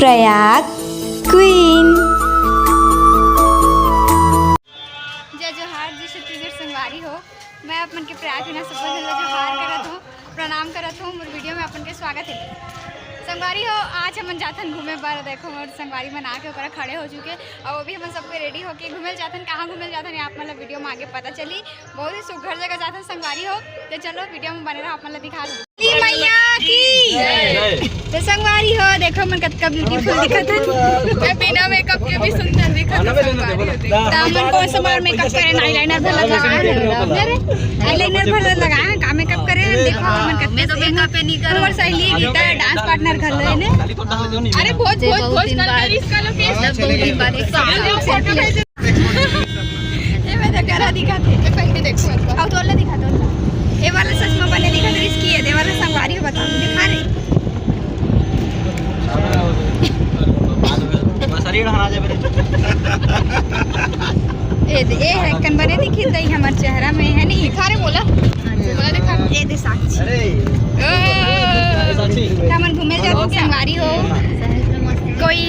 Prayag queen. जय जोहार जी छत्तीसगढ़ संगवारी हो। मैं अपन के प्रयाग क्वीन सब जोहार करत हूँ, प्रणाम करत हूँ। मोर वीडियो में अपन के स्वागत है। संगवारी हो, आज हम जाथन घूमे पर। देखो मोर संगवारी मन आके ओकरा खड़े हो चुके और वो भी हम सबके रेडी होके घूमे जाथन। कहाँ घूमे जाथन आप मतलब वीडियो में आगे पता चली। बहुत ही सुघर जगह जाथन संगवारी हो। तो चलो वीडियो में बने रहो, आप मतलब दिखा दो मैया की। तो संगवारी हो देखो मन कतका ब्यूटीफुल दिखत है, बिना मेकअप के भी सुंदर दिखत है। दामन को समार मेकअप करे, आईलाइनर भर लगाए, आईलाइनर भर लगाए का मेकअप करे। देखो मन कतका मैं तो मेकअप पे नहीं करो। और सहेली गीता डांस पार्टनर कर ले ने। अरे बहुत कर इसका लोकेशन बहुत दिन बाद एक फोटो भेज। ये मैं तो करा दिखाते है, पहन के देखो इसको। और तोले दिखा दो। ये वाला चश्मा बने दिखा दे, इसकी है। दे वाला संगवारी हो, बताओ दिखा रही। ये है कन बने दिखी दई हमार चेहरा में है नहीं दिखा रे बोला दिखा। ये दे साक्षी हमन घूमे जाबो संगवारी हो। कोई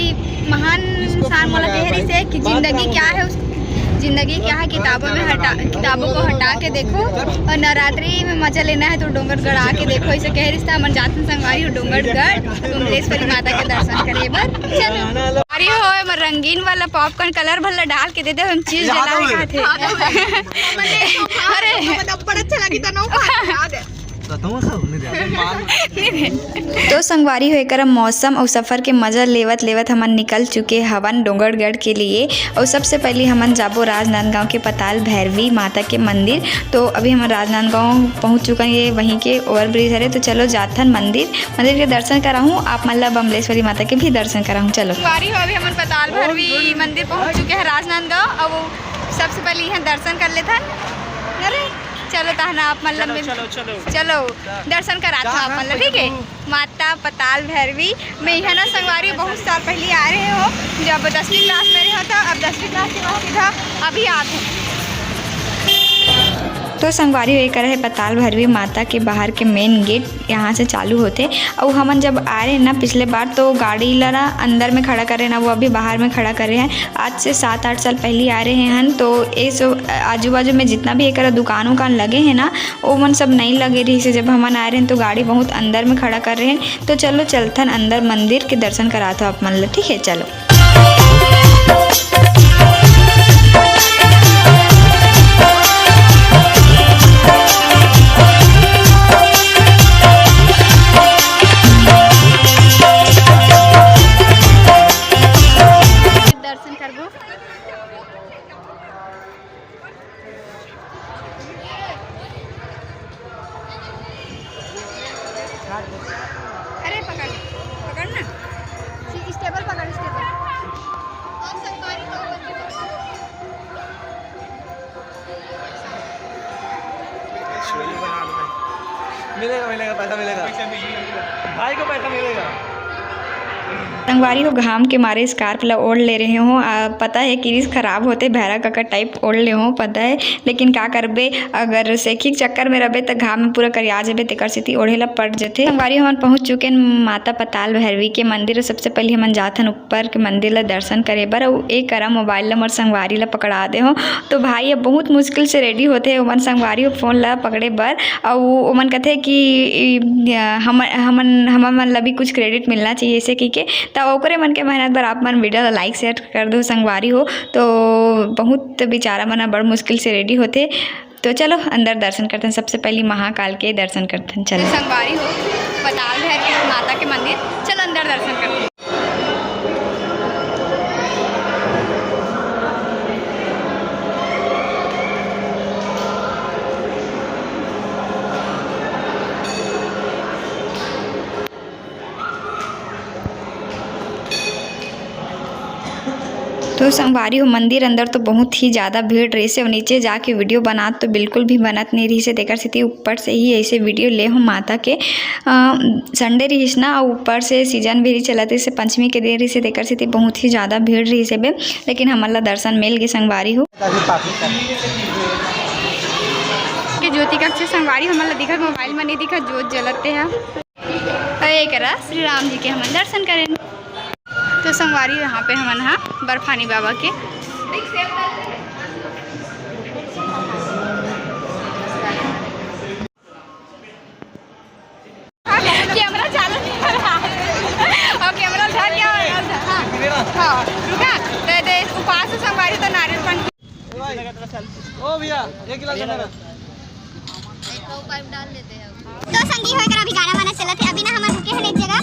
महान इंसान मोला कह रही से कि जिंदगी क्या है, जिंदगी क्या है किताबों को हटा के देखो और नवरात्रि में मजा लेना है तो डोंगरगढ़ आके देखो। इसे कह रही था मन जातन संगवारी हो डोंगरगढ़ कुंडलेश्वरी माता के दर्शन करे बर। चलो अरे हो रंगीन वाला पॉपकॉर्न कलर भला डाल के दे दे, हम चीज जला थे। अरे बड़ा अच्छा लगी था तो संगवारी हो एक मौसम और सफ़र के मज़ा लेवत लेवत हमन निकल चुके हवन डोंगरगढ़ के लिए। और सबसे पहले हमन जाबो राजनांदगांव के पताल भैरवी माता के मंदिर। तो अभी हम राजनांदगांव पहुंच चुका है, वहीं के ओवरब्रिज है। तो चलो जाथन मंदिर के दर्शन कराऊँ, आप मतलब बमलेश्वरी माता के भी दर्शन कराऊँ। चलो संगवारी हो अभी हमन पताल भैरवी मंदिर पहुँच चुके हैं राजनांदगांव। और सबसे पहले यहाँ दर्शन कर लेते हैं। अरे चलो ताना आप मतलब चलो दर्शन करा था आप मतलब ठीक है। माता पताल भैरवी में यहाँ ना संगवारी बहुत साल पहले आ रहे हो, जब 10वीं क्लास में रहा था। अब 10वीं क्लास के बाद सीधा अभी आते हैं। तो संगवारी हो कर है पताल भैरवी माता के बाहर के मेन गेट यहाँ से चालू होते। और हमन जब आ रहे हैं ना पिछले बार तो गाड़ी लड़ा अंदर में खड़ा कर रहे हैं ना, वो अभी बाहर में खड़ा कर रहे हैं। आज से 7-8 साल पहले आ रहे हैं। तो ये आजू बाजू में जितना भी एक दुकान उकान लगे हैं ना, वो मन सब नहीं लगे रही से। जब हमन आ रहे हैं तो गाड़ी बहुत अंदर में खड़ा कर रहे हैं। तो चलो चलथन अंदर मंदिर के दर्शन करा था आप मतलब ठीक है। चलो अरे पकड़ ना स्टेबल पकड़ स्टेबल। और संगवारी हो मिलेगा पैसा मिलेगा, भाई को पैसा मिलेगा। संगवारी हो घाम के मारे स्कार्फ ला ओढ़ ले रहे हो। पता है क्रीज खराब होते भैरा काका टाइप ओढ़ ले हो पता है, लेकिन क्या करबे अगर सेखी चक्कर में रहे तो घाम में पूरा करिया जाबे तेकर सेती ओढ़े ला पड़ जाते। संगवारी हमन पहुंच चुके माता पताल भैरवी के मंदिर। सबसे पहले हमन जाथन ऊपर के मंदिर ला दर्शन करे बर। एक करा मोबाइल ला मोर संगवारी ला पकड़ा दे हो। तो भाई अब बहुत मुश्किल से रेडी होते ओमन संगवारी फोन ला पकड़े बर। और ओमन कहते कि हमन ला भी कुछ क्रेडिट मिलना चाहिए ऐसे की के। तो ओकरे मन के मेहनत बर आप मन वीडियो लाइक शेयर कर दो संगवारी हो। तो बहुत बेचारा मना बड़ मुश्किल से रेडी होते। तो चलो अंदर दर्शन करते हैं। सबसे पहले महाकाल के दर्शन करते हैं। चलो संगवारी हो पताल भैरवी माता के मंदिर, चलो अंदर दर्शन करते हैं। तो संगवारी हो मंदिर अंदर तो बहुत ही ज़्यादा भीड़ रही से। और नीचे जाके वीडियो बनात तो बिल्कुल भी बनत नहीं रही से। देकर सीधी ऊपर से ही ऐसे वीडियो ले हो माता के। संडे रही ना और ऊपर से सीजन भी चलते से पंचमी के दिन रही से। देकर सीधी बहुत ही ज़्यादा भीड़ रही से बे, लेकिन हमारा दर्शन मिल गए संगवारी हो। के ज्योति कक्ष संगवारी हमारा दिखा मोबाइल में नहीं दिखा जोत जलते हैं। एक श्री राम जी के हम दर्शन करें। देखो संगवारी यहाँ पे हमन हा बर्फानी बाबा के कैमरा चालू और कैमरा उठा क्या हाँ रुका दे उपास संगवारी तो नारियल पानी ओ भैया 1 गिलास देना तो संगी होकर अभी गाना वाना चलत है। अभी ना हम रुके हैं एक जगह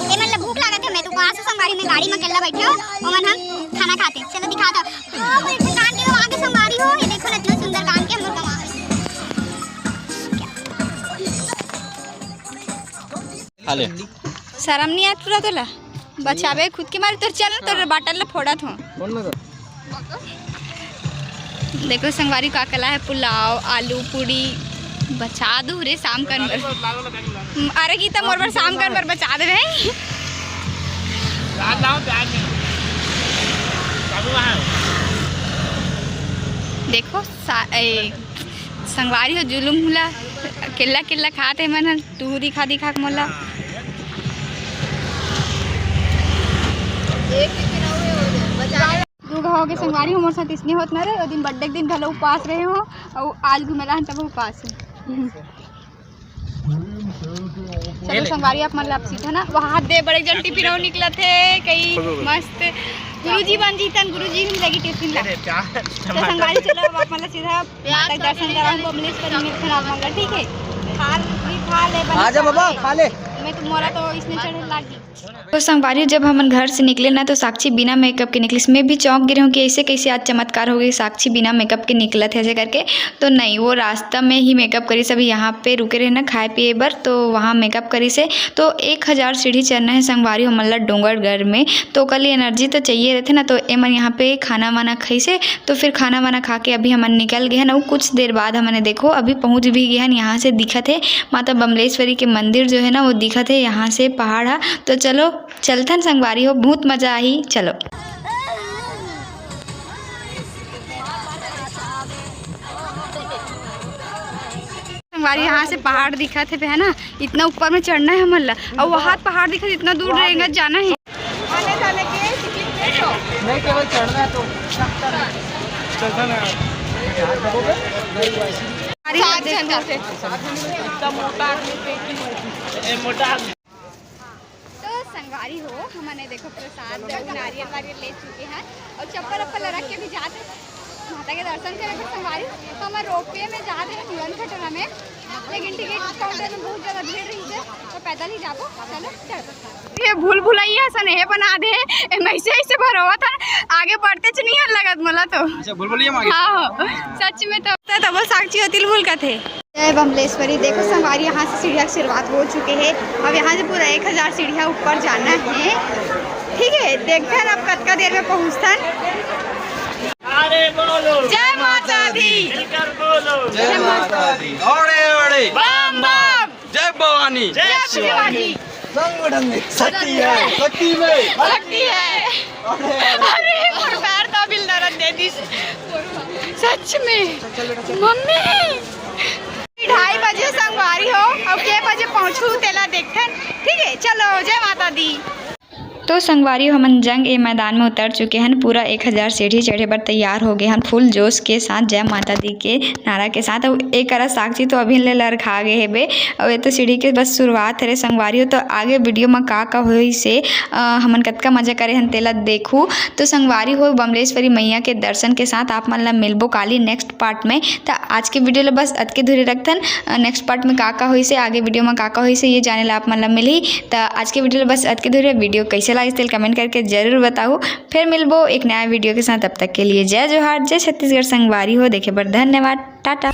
ए मतलब भूख लागत है। मैं तो पास संगवारी में गाड़ी में अकेला बैठे हो ओमन हम खाना खाते चलो दिखा दो। हां वो इतना कान के वहां के संगवारी हो ये देखो ना इतना सुंदर कान के हमर कमा हाले शर्म नहीं आत पूरा तोला बचावे खुद के मारे तो चल तो बाटल ला फोड़त हो। देखो संगवारी का कला है पुलाव आलू पूड़ी बचा दू रे शाम कर अरे गीता मोर पर शाम कर बचा दे भाई देखो संगवारी हो जुलूम हुला किल्ला किल्ला खाते मन तू दिखा दिखा के मोला दू हो के संगवारी हो मोर साथ इसने होत ना रे ओ दिन बर्थडे के दिन भले उपास रहे हो और आज घुमेला हन तब उपास है। चलो संगवारी आप मतलब सीधा ना वहाँ दे बड़े जन टिफिन और निकला थे कई मस्त गुरुजी बन जीतन गुरुजी भी लगी टिफिन ला तो संगवारी चलो आप मतलब सीधा तक दर्शन कराऊं बमलेश्वरी में खराब मंगल ठीक है खा ले आजा बाबा खा ले मैं तो मोरा तो इसने चढ़े लागी। तो संगवारी जब हम घर से निकले ना तो साक्षी बिना मेकअप के निकली। मैं भी चौंक गिरी हूँ कि ऐसे कैसे आज चमत्कार हो गई साक्षी बिना मेकअप के निकला थे ऐसे करके। तो नहीं वो रास्ता में ही मेकअप करी सभी यहाँ पे रुके रहे ना खाए पिए बर तो वहाँ मेकअप करी से। तो 1000 सीढ़ी चढ़ना है संगवारी हो मतलब डोंगरगढ़ में तो कल एनर्जी तो चाहिए रहते ना तो एमन यहाँ पे खाना वाना खाई से। तो फिर खाना वाना खा के अभी हमन निकल गए हैं ना कुछ देर बाद हमने देखो अभी पहुँच भी गए हैं। यहाँ से दिखत है माता बमलेश्वरी के मंदिर जो है ना वो दिखत है यहाँ से पहाड़ है। तो चलो चलथन संगवारी हो बहुत मजा आई चलो। संगवारी यहाँ से पहाड़ दिखा थे है ना इतना ऊपर में चढ़ना है हमला और वहाँ पहाड़ दिखा इतना दूर रहेगा जाना है आने जाने के नहीं केवल चढ़ना है तो चलता ना संगवारी हो हमने देखो प्रसाद नारियल वारियल ले चुके हैं और चप्पल अप्पल रख के भी जाते माता के दर्शन करने पर संगवारी तो हम रोपवे में जाते हैं जीवन खटोला में लेकिन टिकट काउंटर में बहुत ज़्यादा भीड़ रही है तो पैदल ही जाबो चलो ये भूल भुलैया सने बना दे ऐसे ऐसे भरोवा था आगे बढ़ते च नहीं लगत मला तो अच्छा भूल भुलैया हाँ सच में तो तब साक्षी होती भूल का थे। जय बमलेश्वरी देखो संगवारी यहाँ से सीढ़िया की शुरुआत हो चुके हैं अब यहाँ से पूरा 1000 सीढ़िया ऊपर जाना है ठीक है देखते हैं अब कतका देर में पहुँचता जय माता दी जय माता दी ओड़े ओड़े बम बम जय भवानी जय शिवाजी संगठन में शक्ति है शक्ति में शक्ति है अरे पैर तो बिल दर्द दे दी सच में मम्मी 2:30 बजे संगवारी हो अब के बजे पहुँचू तेला देखते ठीक है चलो जय माता दी। तो संगवारी हमन जंग ए मैदान में उतर चुके हैं पूरा 1000 सीढ़ी चढ़े पर तैयार हो गए हैं फुल जोश के साथ जय माता दी के नारा के साथ। और एक साक्षी तो अभी ले लड़खा गए है बे और ये तो सीढ़ी के बस शुरुआत है संगवारी हो। तो आगे वीडियो में का हुई से हमन कतका मजा करे हन तेला देखू। तो संगवारी हो बमलेश्वरी मैया के दर्शन के साथ आप मन ला मिलबो काली नेक्स्ट पार्ट में। तो आज के वीडियो ला बस अतके धुरे रखथन नेक्स्ट पार्ट में का हुई से आगे वीडियो में का हुई से ये जाने ला आप मन ला मिली। तो आज के वीडियो ला बस अतके धुरे वीडियो कैसे लगे कमेंट करके जरूर बताओ। फिर मिलबो एक नया वीडियो के साथ तब तक के लिए जय जोहार जय छत्तीसगढ़ संगवारी हो देखे पर धन्यवाद टाटा।